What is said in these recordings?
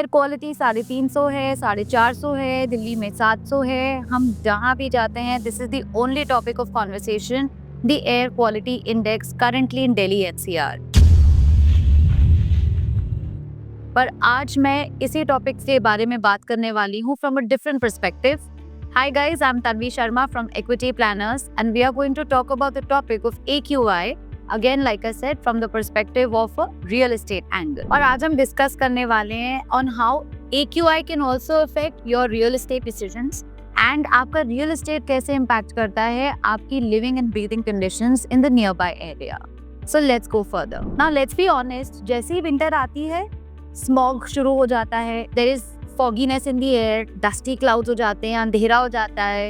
Air quality 350 है, 450 है, दिल्ली में 700 है। हम जहाँ भी जाते हैं, this is the only topic of conversation, the air quality index currently in Delhi NCR. पर आज मैं इसी टॉपिक के बारे में बात करने वाली हूँ from a different perspective. Hi guys, I'm Tanvi Sharma from Equity Planners and we are going to talk about the topic of AQI, again like I said from the perspective of a real estate angle. और आज हम discuss करने वाले हैं on how AQI can also affect your real estate decisions and आपका real estate कैसे impact करता है आपकी living and breathing conditions in the near by area. So let's go further. Now let's be honest, जैसे ही winter आती है smog शुरू हो जाता है, there is fogginess in the air, dusty clouds हो जाते हैं, अंधेरा हो जाता है,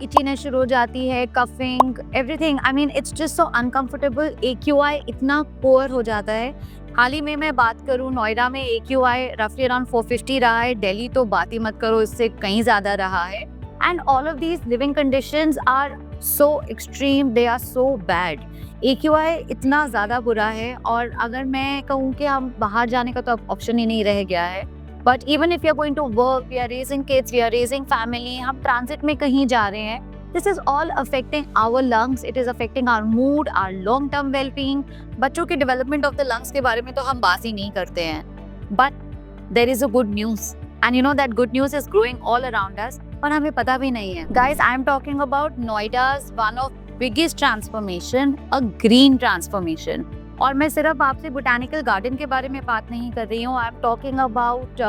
इचीनेस शुरू हो जाती है, coughing, everything. I mean it's just so uncomfortable. AQI इतना पुअर हो जाता है। हाल ही में मैं बात करूँ, नोएडा में AQI रफली अराउंड 450 रहा है, दिल्ली तो बात ही मत करो, इससे कहीं ज़्यादा रहा है। And all of these living conditions are so extreme, they are so bad. AQI इतना ज़्यादा बुरा है और अगर मैं कहूँ कि हम बाहर जाने का तो अब ऑप्शन ही नहीं रह गया है। But even if you are going to work, we are raising kids, we are raising family, हम ट्रांजिट में कहीं जा रहे हैं, this is all affecting our lungs, it is affecting our mood, our long term wellbeing. बच्चों के development of the lungs के बारे में तो हम बात ही नहीं करते हैं। But there is a good news and you know that good news is growing all around us, पर हमें पता भी नहीं है। Guys, I am talking about Noida's one of biggest transformation, a green transformation. और मैं सिर्फ आपसे बोटैनिकल गार्डन के बारे में बात नहीं कर रही हूँ। I am talking about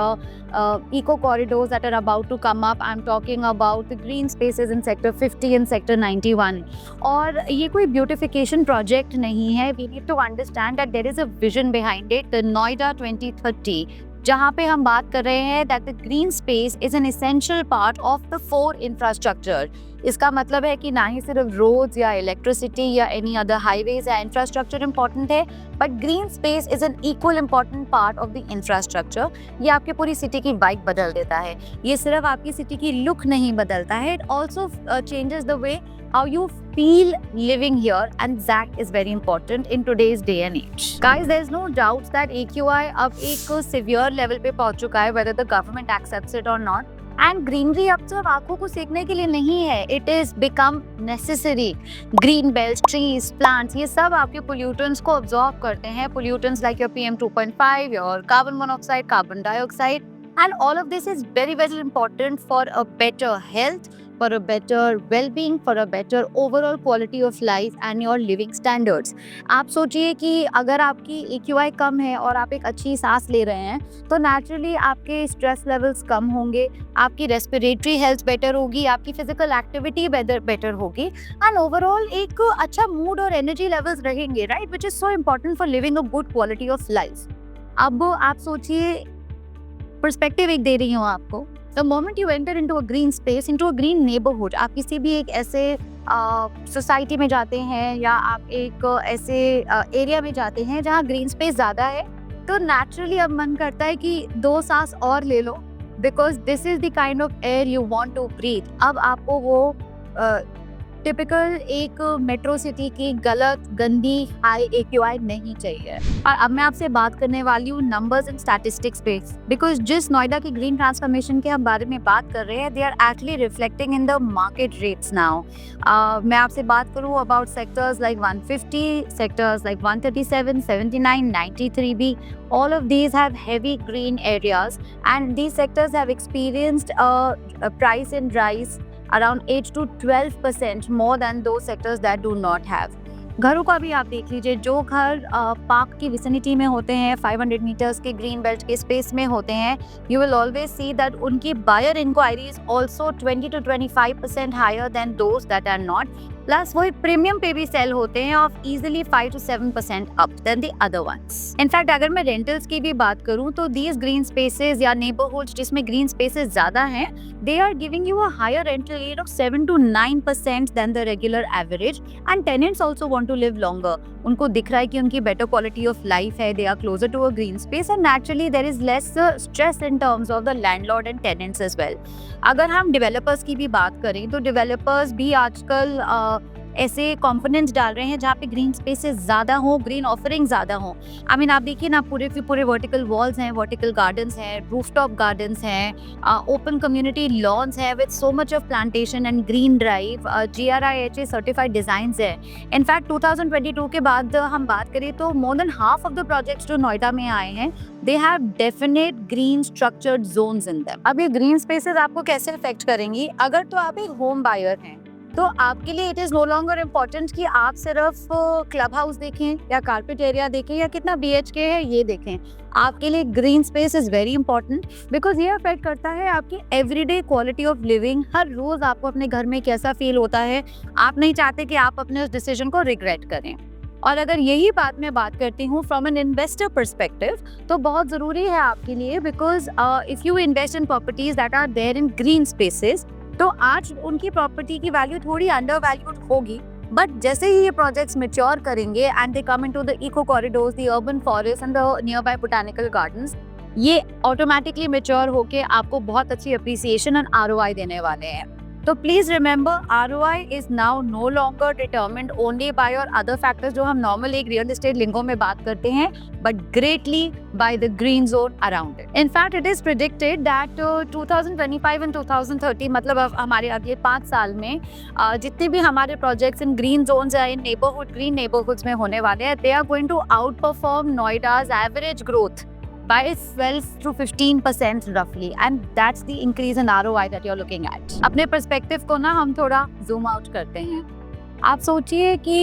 eco corridors that are about to come up. I am talking about the green spaces in sector 50 and sector 91। और ये कोई ब्यूटिफिकेशन प्रोजेक्ट नहीं है। We need to understand that there is a vision behind it, the Noida 2030, जहाँ पे हम बात कर रहे हैं that the green space is an essential part of the 4 infrastructure. इसका मतलब है कि ना ही सिर्फ रोड्स या इलेक्ट्रिसिटी या एनी अदर हाईवेज या इंफ्रास्ट्रक्चर इंपॉर्टेंट है, but green space is N equal important part of the infrastructure. ये आपकी पूरी सिटी की वाइब बदल देता है। ये सिर्फ आपकी सिटी की लुक नहीं बदलता है, it also changes the way how you feel living here, and that is very important in today's day and age. Guys, there is no doubt that AQI अब एक severe level पे पहुंच चुका है, whether the government accepts it or not. And greenery अब सिर्फ आंखों को सेकने के लिए नहीं है, it is become necessary. Green belts, trees, plants, ये सब आपके pollutants को absorb करते हैं, pollutants like your PM 2.5, your carbon monoxide, carbon dioxide, and all of this is very very important for a better health, for a better well-being, for a better overall quality of life and your living standards. आप सोचिए कि अगर आपकी AQI कम है और आप एक अच्छी सांस ले रहे हैं तो नेचुरली आपके स्ट्रेस लेवल्स कम होंगे, आपकी रेस्पिरेटरी हेल्थ बेटर होगी, आपकी फिजिकल एक्टिविटी बेटर होगी एंड ओवरऑल एक अच्छा मूड और एनर्जी लेवल्स रहेंगे, right, which is so important for living a good quality of life. अब आप सोचिए, पर्सपेक्टिव एक दे रही हूँ आपको। The moment you enter into a green space, into a green neighborhood, आप किसी भी एक ऐसे सोसाइटी में जाते हैं या आप एक ऐसे एरिया में जाते हैं जहाँ ग्रीन स्पेस ज़्यादा है, तो नेचुरली अब मन करता है कि 2 सांस और ले लो, because this is the kind of air you want to breathe. अब आपको वो टिपिकल एक मेट्रो सिटी की गलत गंदी हाई AQI नहीं चाहिए। और अब मैं आपसे बात करने वाली हूँ नंबर्स एंड स्टैटिस्टिक्स पे, बिकॉज जिस नोएडा की ग्रीन ट्रांसफॉर्मेशन के हम बारे में बात कर रहे हैं, they are actually reflecting in the market rates now. मैं आपसे बात करूँ about sectors like 150, sectors like 137, 79, 93 भी, all of these have heavy green areas and these sectors have experienced a price and rise around 8 to 12% more than those sectors that do not have. घरों का भी आप देख लीजिए, जो घर park की विसिनिटी में होते हैं, 500 मीटर्स के ग्रीन बेल्ट के स्पेस में होते हैं, you will always see that उनकी buyer inquiries also 20 to 25% higher than those that are not. Plus वही प्रीमियम पे भी सेल होते हैं of easily 5 to 7% up than the other ones. In fact अगर मैं रेंटल्स की भी बात करूं तो दीज ग्रीन स्पेसेस या नेबरहुड्स जिसमें ग्रीन स्पेसेस ज्यादा हैं, they are giving you a higher rental yield of 7 to 9% than the regular average, and tenants also want to live longer. उनको दिख रहा है कि उनकी better quality of life है, they are closer to a green space and naturally there is less stress in terms of the landlord and tenants as well. अगर हम developers की भी बात करें तो developers भी आजकल ऐसे कंपोनेंट्स डाल रहे हैं जहाँ पे ग्रीन स्पेसेस ज़्यादा हो, ग्रीन ऑफरिंग ज़्यादा हो। आई मीन आप देखिए ना, पूरे के पूरे वर्टिकल वॉल्स हैं, वर्टिकल गार्डन्स हैं, रूफटॉप गार्डन्स हैं, ओपन कम्युनिटी लॉन्स हैं with so much of plantation and green drive, GRIHA certified designs है। इनफैक्ट 2022 के बाद हम बात करें तो more than half of the projects जो नोएडा में आए हैं, they have definite green structured zones in them. अब ये ग्रीन स्पेसेस आपको कैसे अफेक्ट करेंगी? अगर तो आप एक होम बायर हैं तो आपके लिए it is no longer important कि आप सिर्फ क्लब हाउस देखें या कारपेट एरिया देखें या कितना BHK है ये देखें। आपके लिए green space is very important, because ये अफेक्ट करता है आपकी एवरीडे क्वालिटी ऑफ लिविंग। हर रोज़ आपको अपने घर में कैसा फील होता है, आप नहीं चाहते कि आप अपने उस डिसीजन को रिग्रेट करें। और अगर यही बात मैं बात करती हूँ फ्रॉम एन इन्वेस्टर परस्पेक्टिव, तो बहुत ज़रूरी है आपके लिए, because if you invest in properties that are there in green spaces, तो आज उनकी प्रॉपर्टी की वैल्यू थोड़ी अंडर वैल्यूड होगी, बट जैसे ही ये प्रोजेक्ट्स मैच्योर करेंगे and they come into the eco corridors, the urban forest and the nearby botanical gardens, ये ऑटोमेटिकली मैच्योर होके आपको बहुत अच्छी अप्रिसिएशन एंड ROI देने वाले हैं। तो please remember, ROI is now no longer determined only by और अदर फैक्टर्स जो हम नॉर्मल एक रियल एस्टेट लिंगो में बात करते हैं, but greatly by the green zone around it. In fact, it is predicted that 2025 and 2030, मतलब अब हमारे अगले 5 साल में जितने भी हमारे प्रोजेक्ट्स इन ग्रीन जोन्स या इन नेबरहुड ग्रीन नेबरहुड्स में होने वाले हैं, they are going to outperform Noida's average growth by 12 to 15% roughly, and that's the increase in ROI that you're looking at. अपने पर्सपेक्टिव को ना हम थोड़ा जूम आउट करते हैं। आप सोचिए कि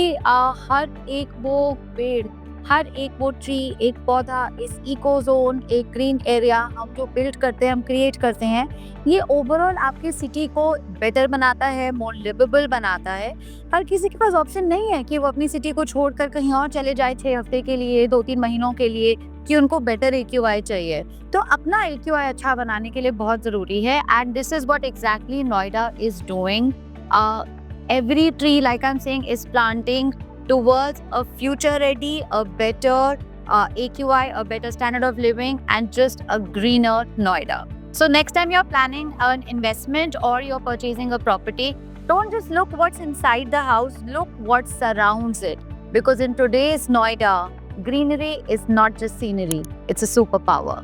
हर एक वो पेड़, हर एक वो ट्री, एक पौधा, इस इको जोन, एक ग्रीन एरिया हम जो बिल्ड करते हैं, हम क्रिएट करते हैं, ये ओवरऑल आपकी सिटी को बेटर बनाता है, मोर लिवेबल बनाता है। हर किसी के पास ऑप्शन नहीं है कि वो अपनी सिटी को छोड़कर कहीं और चले जाए 6 हफ्ते के लिए, 2-3 महीनों के लिए, कि उनको बेटर AQI चाहिए। तो अपना AQI अच्छा बनाने के लिए बहुत ज़रूरी है, and this is what exactly Noida is doing. Every tree, like I'm saying, is planting towards a future ready, a better AQI, a better standard of living, and just a greener Noida. So next time you're planning an investment or you're purchasing a property, don't just look what's inside the house, look what surrounds it. Because in today's Noida, greenery is not just scenery, it's a superpower.